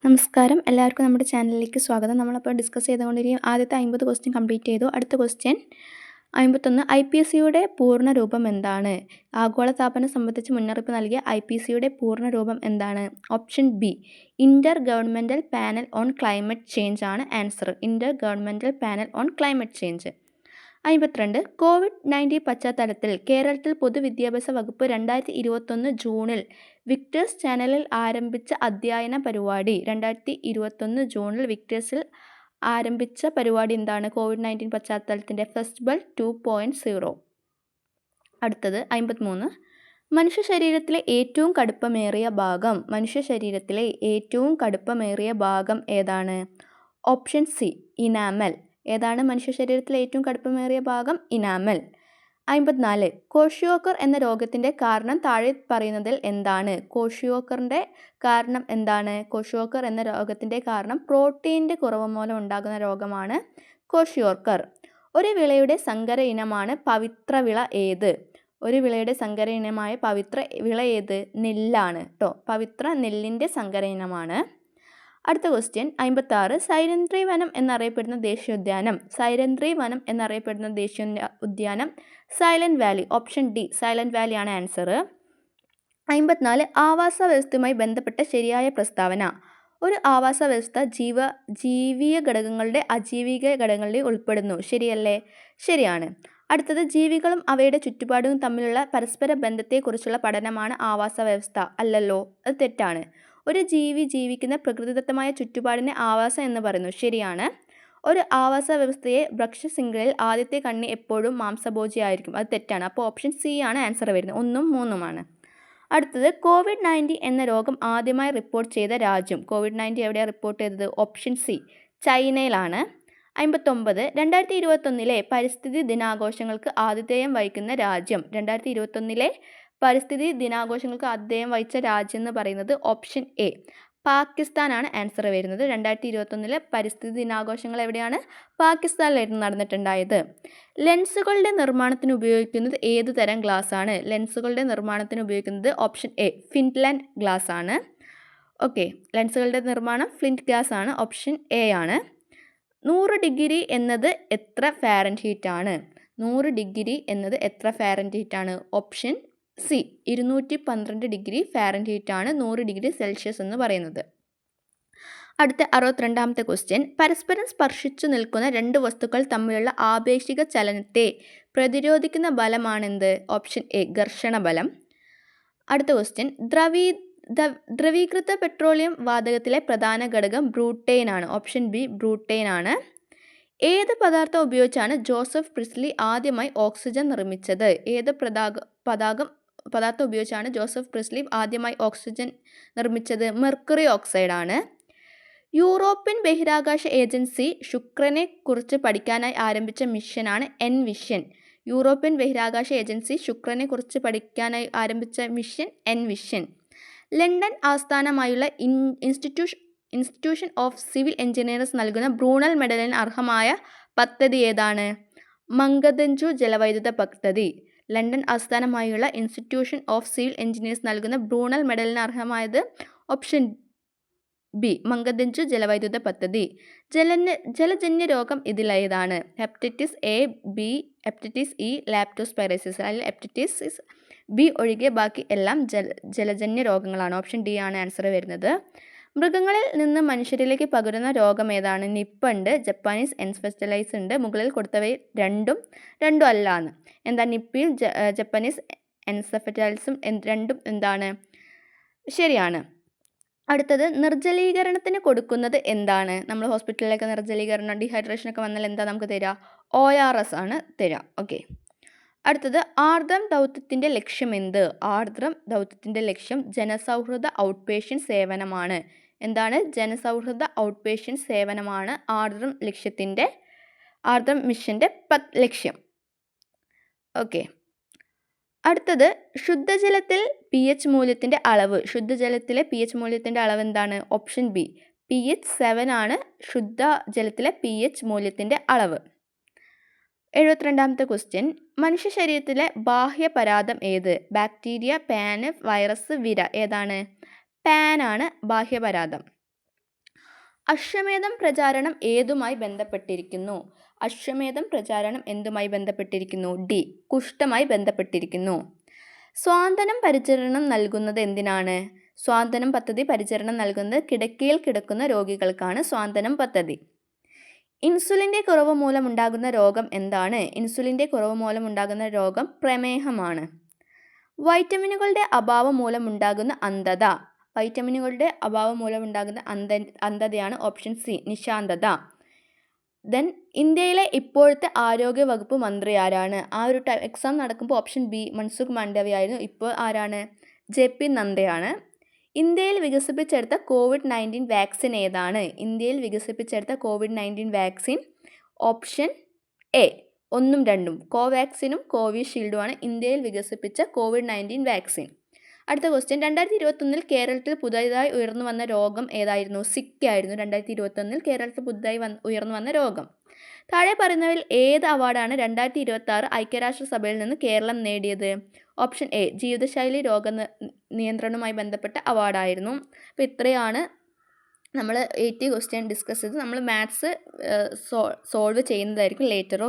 നമസ്കാരം, എല്ലാവർക്കും നമ്മുടെ ചാനലിലേക്ക് സ്വാഗതം. നമ്മളപ്പോൾ ഡിസ്കസ് ചെയ്തുകൊണ്ടിരിക്കും ആദ്യത്തെ 50 ക്വസ്റ്റ്യൻ കംപ്ലീറ്റ് ചെയ്തു. അടുത്ത ക്വസ്റ്റ്യൻ 51. IPCCയുടെ പൂർണ്ണ രൂപം എന്താണ്? ആഗോളതാപനം സംബന്ധിച്ച് മുന്നറിയിപ്പ് നൽകിയ IPCCയുടെ പൂർണ്ണ രൂപം എന്താണ്? Option B intergovernmental panel on climate change ആണ് answer. Intergovernmental panel on climate change. 52. COVID-19 പശ്ചാത്തലത്തിൽ കേരളത്തിൽ പൊതുവിദ്യാഭ്യാസ വകുപ്പ് 2021 ജൂണിൽ വിക്ടേഴ്സ് ചാനലിൽ ആരംഭിച്ച അധ്യയന പരിപാടി 2021 ജൂണിൽ വിക്ടേഴ്സിൽ ആരംഭിച്ച പരിപാടി എന്താണ്? COVID-19 പശ്ചാത്തലത്തിൻ്റെ festival 2.0. അടുത്തത് 53. മനുഷ്യ ശരീരത്തിലെ ഏറ്റവും കടുപ്പമേറിയ ഭാഗം ഏതാണ്? Option C enamel. ഏതാണ് മനുഷ്യ ശരീരത്തിലെ ഏറ്റവും കടുപ്പമേറിയ ഭാഗം? ഇനാമൽ. 54. കോഷിയോക്കർ എന്ന രോഗത്തിൻ്റെ കാരണം താഴെ പറയുന്നതിൽ എന്താണ്? കോഷിയോക്കറിൻ്റെ കാരണം എന്താണ്? കോഷിയോക്കർ എന്ന രോഗത്തിൻ്റെ കാരണം പ്രോട്ടീൻ്റെ കുറവ് മൂലം ഉണ്ടാകുന്ന രോഗമാണ് കോഷിയോക്കർ. ഒരു വിളയുടെ സങ്കര ഇനമാണ് പവിത്രവിള ഏത്? ഒരു വിളയുടെ സങ്കര ഇനമായ പവിത്ര വിള ഏത്? നെല്ലാണ് കേട്ടോ. പവിത്ര നെല്ലിൻ്റെ സങ്കര ഇനമാണ്. അടുത്ത ക്വസ്റ്റ്യൻ 56. സൈരന്ധ്രി വനം എന്നറിയപ്പെടുന്ന ദേശീയോദ്യാനം silent Valley. Option D silent Valley ആണ് ആൻസർ. 54. ആവാസ വ്യവസ്ഥയുമായി ബന്ധപ്പെട്ട ശരിയായ പ്രസ്താവന. ഒരു ആവാസ വ്യവസ്ഥ ജീവിക ഘടകങ്ങളുടെ അജീവിക ഘടകങ്ങളിൽ ഉൾപ്പെടുന്നു. ശരിയല്ലേ? ശരിയാണ്. അടുത്തത് ജീവികളും അവയുടെ ചുറ്റുപാടും തമ്മിലുള്ള പരസ്പര ബന്ധത്തെക്കുറിച്ചുള്ള പഠനമാണ് ആവാസ വ്യവസ്ഥ. അല്ലല്ലോ, അത് തെറ്റാണ്. ഒരു ജീവി ജീവിക്കുന്ന പ്രകൃതിദത്തമായ ചുറ്റുപാടിനെ ആവാസം എന്ന് പറയുന്നു. ശരിയാണ്. ഒരു ആവാസ വ്യവസ്ഥയെ ഭക്ഷ്യശൃംഖലയിൽ ആദ്യത്തെ കണ്ണി എപ്പോഴും മാംസഭോജിയായിരിക്കും. അത് തെറ്റാണ്. അപ്പോൾ ഓപ്ഷൻ സി ആണ് ആൻസർ വരുന്നത്. 1ഉം 3ഉമാണ്. അടുത്തത് COVID-19 എന്ന രോഗം ആദ്യമായി റിപ്പോർട്ട് ചെയ്ത രാജ്യം. COVID-19 എവിടെയാണ് റിപ്പോർട്ട് ചെയ്തത്? Option C ചൈനയിലാണ്. 59. 2021 പരിസ്ഥിതി ദിനാഘോഷങ്ങൾക്ക് ആതിഥേയം വഹിക്കുന്ന രാജ്യം. 2021 പരിസ്ഥിതി ദിനാഘോഷങ്ങൾക്ക് ആതിഥേയം വഹിച്ച രാജ്യം എന്ന് പറയുന്നത് ഓപ്ഷൻ എ പാകിസ്ഥാനാണ് ആൻസർ വരുന്നത്. 2021 പരിസ്ഥിതി ദിനാഘോഷങ്ങൾ എവിടെയാണ്? പാകിസ്ഥാനിലായിരുന്നു നടന്നിട്ടുണ്ടായത്. ലെൻസുകളുടെ നിർമ്മാണത്തിന് ഉപയോഗിക്കുന്നത് ഏത് തരം ഗ്ലാസ് ആണ്? ലെൻസുകളുടെ നിർമ്മാണത്തിന് ഉപയോഗിക്കുന്നത് ഓപ്ഷൻ എ ഫിൻലാൻഡ് ഗ്ലാസ് ആണ്. ഓക്കെ, ലെൻസുകളുടെ നിർമ്മാണം ഫ്ലിൻറ്റ് ഗ്ലാസ് ആണ്. ഓപ്ഷൻ എ ആണ്. 100 ഡിഗ്രി എന്നത് എത്ര ഫാരൻഹീറ്റ് ആണ്? 100 ഡിഗ്രി എന്നത് എത്ര ഫാരൻഹീറ്റ് ആണ്? ഓപ്ഷൻ സി 212 ഡിഗ്രി ഫാരൻഹീറ്റ് ആണ് 100 ഡിഗ്രി സെൽഷ്യസ് എന്ന് പറയുന്നത്. അടുത്ത 62ാമത്തെ ക്വസ്റ്റ്യൻ. പരസ്പരം സ്പർശിച്ചു നിൽക്കുന്ന രണ്ട് വസ്തുക്കൾ തമ്മിലുള്ള ആപേക്ഷിക ചലനത്തെ പ്രതിരോധിക്കുന്ന ബലമാണെന്ത്? ഓപ്ഷൻ എ ഘർഷണ ബലം. അടുത്ത ക്വസ്റ്റ്യൻ. ദ്രവീകൃത പെട്രോളിയം വാതകത്തിലെ പ്രധാന ഘടകം ബ്യൂട്ടേൻ ആണ്. ഓപ്ഷൻ ബി ബ്യൂട്ടേൻ ആണ്. ഏത് പദാർത്ഥം ഉപയോഗിച്ചാണ് ജോസഫ് പ്രിസ്ലി ആദ്യമായി ഓക്സിജൻ നിർമ്മിച്ചത്? ഏത് പദാർത്ഥം ഉപയോഗിച്ചാണ് ജോസഫ് പ്രിസ്ലി ആദ്യമായി ഓക്സിജൻ നിർമ്മിച്ചത്? മെർക്കുറി ഓക്സൈഡ് ആണ്. യൂറോപ്യൻ ബഹിരാകാശ ഏജൻസി ശുക്രനെ കുറിച്ച് പഠിക്കാനായി ആരംഭിച്ച മിഷനാണ് എൻവിഷൻ. യൂറോപ്യൻ ബഹിരാകാശ ഏജൻസി ശുക്രനെ കുറിച്ച് പഠിക്കാനായി ആരംഭിച്ച മിഷൻ എൻവിഷൻ. ലണ്ടൻ ആസ്ഥാനമായുള്ള ഇൻസ്റ്റിറ്റ്യൂഷൻ ഓഫ് സിവിൽ എഞ്ചിനീയേഴ്സ് നൽകുന്ന ബ്രൂണൽ മെഡലിന് അർഹമായ പദ്ധതി ഏതാണ്? മങ്കദഞ്ചു ജലവൈദ്യുത പദ്ധതി. ലണ്ടൻ ആസ്ഥാനമായുള്ള ഇൻസ്റ്റിറ്റ്യൂഷൻ ഓഫ് സിവിൽ എഞ്ചിനീയേഴ്സ് നൽകുന്ന ബ്രൂണൽ മെഡലിന് അർഹമായത് ഓപ്ഷൻ ബി മങ്കദഞ്ചു ജലവൈദ്യുത പദ്ധതി. ജലജന്യ രോഗം ഇതിലേതാണ്? Hepatitis A, B, hepatitis E, leptospirosis. അതിൽ ഹെപ്പറ്റൈറ്റിസ് ബി ഒഴികെ ബാക്കി എല്ലാം ജലജന്യ രോഗങ്ങളാണ്. ഓപ്ഷൻ ഡി ആണ് ആൻസർ വരുന്നത്. മൃഗങ്ങളിൽ നിന്ന് മനുഷ്യരിലേക്ക് പകരുന്ന രോഗം ഏതാണ്? നിപ്പ ഉണ്ട്, ജപ്പാനീസ് എൻസെഫലൈറ്റിസ് ഉണ്ട്. മുകളിൽ കൊടുത്തവയിൽ രണ്ടും അല്ല എന്ന്. എന്താ? നിപ്പയും ജപ്പാനീസ് എൻസെഫലൈറ്റിസും രണ്ടും എന്താണ്? ശരിയാണ്. അടുത്തത് നിർജ്ജലീകരണത്തിന് കൊടുക്കുന്നത് എന്താണ്? നമ്മൾ ഹോസ്പിറ്റലിലൊക്കെ നിർജ്ജലീകരണം ഡീഹൈഡ്രേഷനൊക്കെ വന്നാൽ എന്താ നമുക്ക് തരിക? ORS ആണ് തരിക. ഓക്കെ. അടുത്തത് ആർദ്രം ദൗത്യത്തിൻ്റെ ലക്ഷ്യം എന്ത്? ആർദ്രം ദൗത്യത്തിൻ്റെ ലക്ഷ്യം ജനസൗഹൃദ ഔട്ട്പേഷ്യൻ്റ് സേവനമാണ്. എന്താണ്? ജനസൗഹൃദ ഔട്ട്പേഷ്യൻ്റ് സേവനമാണ് ആർദ്രം മിഷൻ്റെ ലക്ഷ്യം. ഓക്കെ. അടുത്തത് ശുദ്ധജലത്തിൽ pH മൂല്യത്തിൻ്റെ അളവ്. ശുദ്ധജലത്തിലെ pH മൂല്യത്തിൻ്റെ അളവ് എന്താണ്? ഓപ്ഷൻ ബി pH 7 ആണ് ശുദ്ധജലത്തിലെ pH മൂല്യത്തിൻ്റെ അളവ്. 72ാമത്തെ ക്വസ്റ്റ്യൻ. മനുഷ്യ ശരീരത്തിലെ ബാഹ്യപരാതം ഏത്? ബാക്ടീരിയ, പാന്, വൈറസ്, വിര. ഏതാണ്? പാൻ ആണ് ബാഹ്യപരാതം. അശ്വമേധം പ്രചാരണം ഏതുമായി ബന്ധപ്പെട്ടിരിക്കുന്നു? അശ്വമേധം പ്രചാരണം എന്തുമായി ബന്ധപ്പെട്ടിരിക്കുന്നു? ഡി. കുഷ്ഠമായി ബന്ധപ്പെട്ടിരിക്കുന്നു. സ്വാന്തനം പരിചരണം നൽകുന്നത് എന്തിനാണ്? സ്വാന്തനം പദ്ധതി പരിചരണം നൽകുന്നത് കിടക്കയിൽ കിടക്കുന്ന രോഗികൾക്കാണ് സ്വാന്തനം പദ്ധതി. ഇൻസുലിൻ്റെ കുറവ് മൂലമുണ്ടാകുന്ന രോഗം എന്താണ്? ഇൻസുലിൻ്റെ കുറവ് മൂലമുണ്ടാകുന്ന രോഗം പ്രമേഹമാണ്. വൈറ്റമിനുകളുടെ അഭാവം മൂലമുണ്ടാകുന്ന അന്ധത. വൈറ്റമിനുകളുടെ അഭാവം മൂലമുണ്ടാകുന്ന അന്ധതയാണ് ഓപ്ഷൻ സി, നിശാന്തത. ദെൻ ഇന്ത്യയിലെ ഇപ്പോഴത്തെ ആരോഗ്യ വകുപ്പ് മന്ത്രി ആരാണ്? ആ ഒരു എക്സാം നടക്കുമ്പോൾ ഓപ്ഷൻ ബി മൻസുഖ് മാണ്ഡവ്യ ആയിരുന്നു. ഇപ്പോൾ ആരാണ്? JP നദ്ദയാണ്. ഇന്ത്യയിൽ വികസിപ്പിച്ചെടുത്ത COVID-19 വാക്സിൻ ഏതാണ്? ഇന്ത്യയിൽ വികസിപ്പിച്ചെടുത്ത COVID-19 വാക്സിൻ ഓപ്ഷൻ എ 1ഉം 2ഉം കോവാക്സിനും കോവിഷീൽഡുമാണ് ഇന്ത്യയിൽ വികസിപ്പിച്ച COVID-19 വാക്സിൻ. അടുത്ത ക്വസ്റ്റ്യൻ, 2021 കേരളത്തിൽ പുതുതായി ഉയർന്നു വന്ന രോഗം ഏതായിരുന്നു? സിക്ക ആയിരുന്നു 2021 കേരളത്തിൽ പുതുതായി ഉയർന്നു വന്ന രോഗം. താഴെ പറയുന്നവയിൽ ഏത് അവാർഡാണ് 2026 ഐക്യരാഷ്ട്രസഭയിൽ നിന്ന് കേരളം നേടിയത്? ഓപ്ഷൻ എ ജീവിതശൈലി രോഗ നിയന്ത്രണവുമായി ബന്ധപ്പെട്ട അവാർഡായിരുന്നു. അപ്പോൾ ഇത്രയാണ് നമ്മൾ 80 ക്വസ്റ്റ്യൻ ഡിസ്കസ് ചെയ്ത്. നമ്മൾ മാത്സ് സോൾവ് ചെയ്യുന്നതായിരിക്കും ലേറ്റർ.